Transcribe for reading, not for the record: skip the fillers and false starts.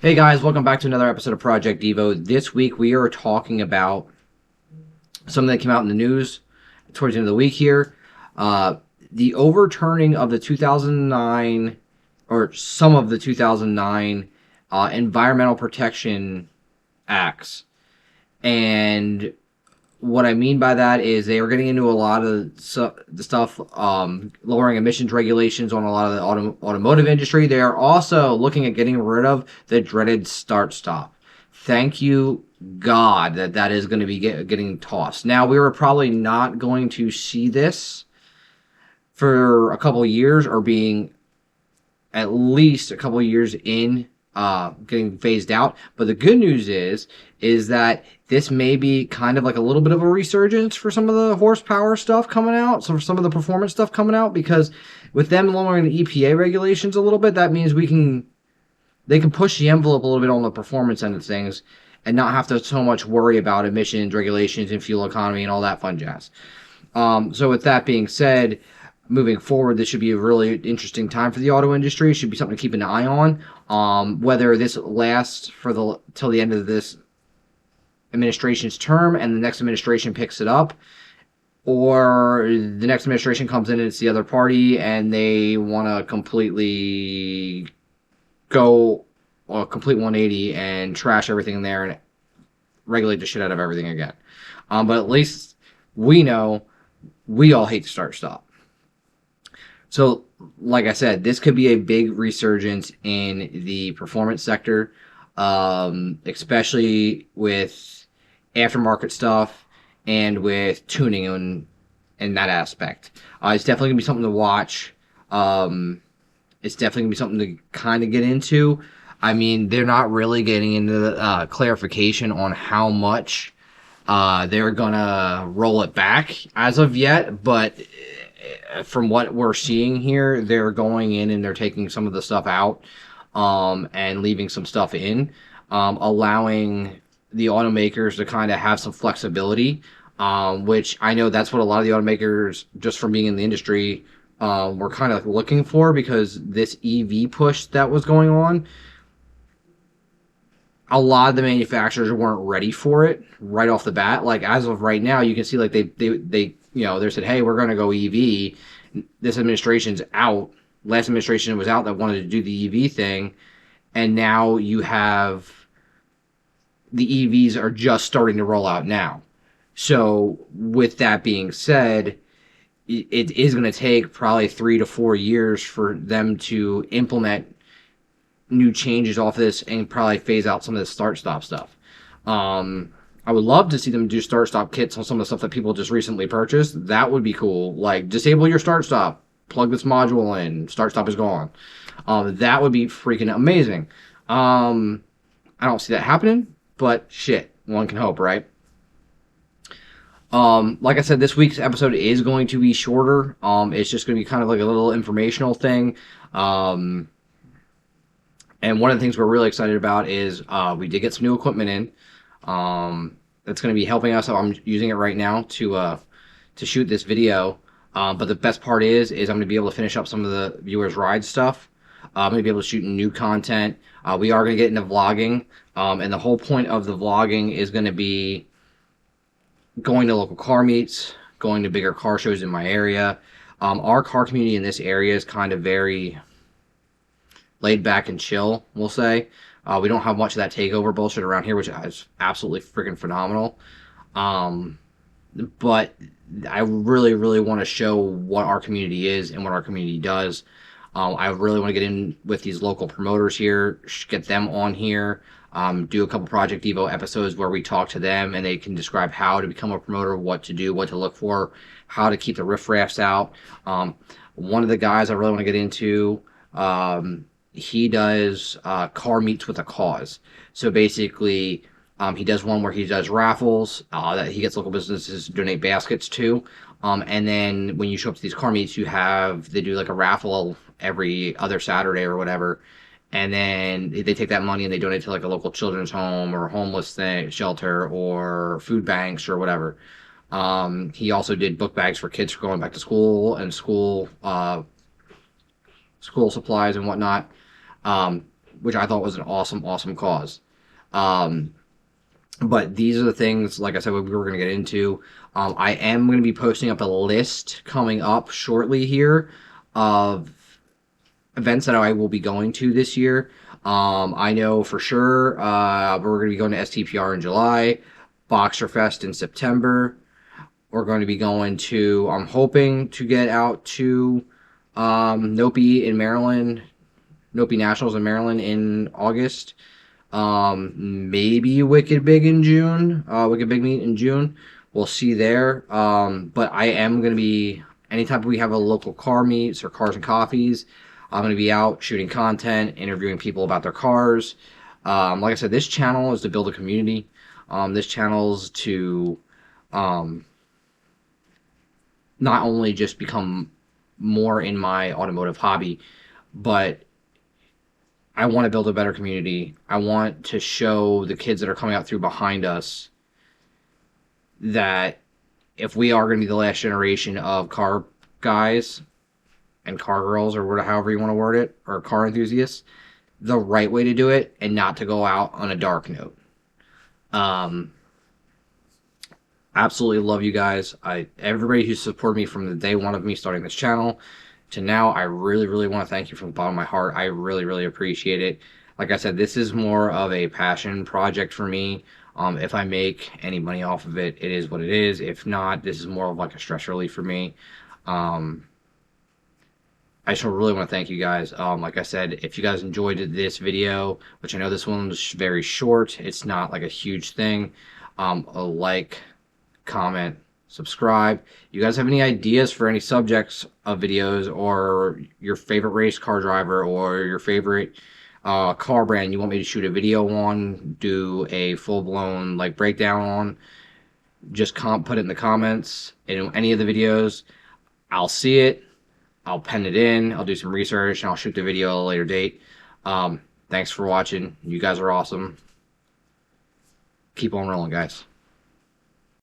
Hey guys, welcome back to another episode of Project Devo. This week we are talking about something that came out in the news towards the end of the week here. The overturning of the 2009, or some of the 2009 Environmental Protection Acts. And what I mean by that is they are getting into a lot of the stuff, lowering emissions regulations on a lot of the automotive industry. They are also looking at getting rid of the dreaded start-stop. Thank you, God, that is going to be getting tossed. Now, we were probably not going to see this for a couple of years, or being at least a couple of years in, getting phased out. But the good news is that this may be kind of like a little bit of a resurgence for some of the horsepower stuff coming out, so for some of the performance stuff coming out, because with them lowering the EPA regulations a little bit, that means they can push the envelope a little bit on the performance end of things and not have to so much worry about emissions regulations and fuel economy and all that fun jazz. So with that being said, moving forward, this should be a really interesting time for the auto industry. It should be something to keep an eye on. Whether this lasts for till the end of this administration's term and the next administration picks it up, or the next administration comes in and it's the other party and they want to completely go a complete 180 and trash everything there and regulate the shit out of everything again. But at least we know we all hate to start-stop. So, like I said, this could be a big resurgence in the performance sector, especially with aftermarket stuff and with tuning in that aspect. It's definitely going to be something to watch. It's definitely going to be something to kind of get into. I mean, they're not really getting into the clarification on how much they're going to roll it back as of yet, but from what we're seeing here, they're going in and they're taking some of the stuff out, and leaving some stuff in, allowing the automakers to kind of have some flexibility, which I know that's what a lot of the automakers, just from being in the industry, were kind of looking for, because this EV push that was going on, a lot of the manufacturers weren't ready for it right off the bat. Like, as of right now, you can see like they they said, hey, we're going to go EV. This administration's out. Last administration was out that wanted to do the EV thing, and now you have the EVs are just starting to roll out now. So with that being said, it is going to take probably 3 to 4 years for them to implement new changes off this and probably phase out some of the start-stop stuff. I would love to see them do start-stop kits on some of the stuff that people just recently purchased. That would be cool. Like, disable your start-stop, plug this module in, start-stop is gone. That would be freaking amazing. I don't see that happening, but shit, one can hope, right? Like I said, this week's episode is going to be shorter. It's just going to be kind of like a little informational thing. And one of the things we're really excited about is we did get some new equipment in. That's going to be helping us. I'm using it right now to shoot this video. But the best part is I'm going to be able to finish up some of the viewers' ride stuff. I'm going to be able to shoot new content. We are going to get into vlogging. And the whole point of the vlogging is going to be going to local car meets, going to bigger car shows in my area. Our car community in this area is kind of very laid back and chill, we'll say. We don't have much of that takeover bullshit around here, which is absolutely freaking phenomenal. But I really, really want to show what our community is and what our community does. I really want to get in with these local promoters here, get them on here, do a couple Project Evo episodes where we talk to them and they can describe how to become a promoter, what to do, what to look for, how to keep the riffraffs out. One of the guys I really want to get into, he does car meets with a cause. So basically, he does one where he does raffles that he gets local businesses to donate baskets to. And then when you show up to these car meets, they do like a raffle every other Saturday or whatever. And then they take that money and they donate to like a local children's home or homeless shelter or food banks or whatever. He also did book bags for kids for going back to school and school supplies and whatnot. which I thought was an awesome cause. Um, but these are the things, like I said, we were going to get into. I am going to be posting up a list coming up shortly here of events that I will be going to this year. I know for sure we're going to be going to STPR in July, Boxer Fest in September. We're going to be going to, I'm hoping to get out to Nopi in Maryland, Nopi Nationals in Maryland in August. Maybe Wicked Big in June, Wicked Big Meet in June. We'll see there. But I am going to be, anytime we have a local car meets or cars and coffees, I'm going to be out shooting content, interviewing people about their cars. Like I said, this channel is to build a community. This channel is to not only just become more in my automotive hobby, but I want to build a better community. I want to show the kids that are coming out through behind us that if we are going to be the last generation of car guys and car girls, or however you want to word it, or car enthusiasts, the right way to do it and not to go out on a dark note. Absolutely love you guys. Everybody who supported me from the day one of me starting this channel to now, I really want to thank you from the bottom of my heart. I really appreciate it. Like I said, this is more of a passion project for me. If I make any money off of it, it is what it is. If not, this is more of like a stress relief for me. I just really want to thank you guys. Like I said, if you guys enjoyed this video, which I know this one was very short, it's not like a huge thing. A like, comment, subscribe. You guys have any ideas for any subjects of videos, or your favorite race car driver, or your favorite car brand you want me to shoot a video on, do a full-blown like breakdown on, just put it in the comments in any of the videos. I'll see it, I'll pen it in, I'll do some research, and I'll shoot the video at a later date. Thanks for watching. You guys are awesome. Keep on rolling, guys.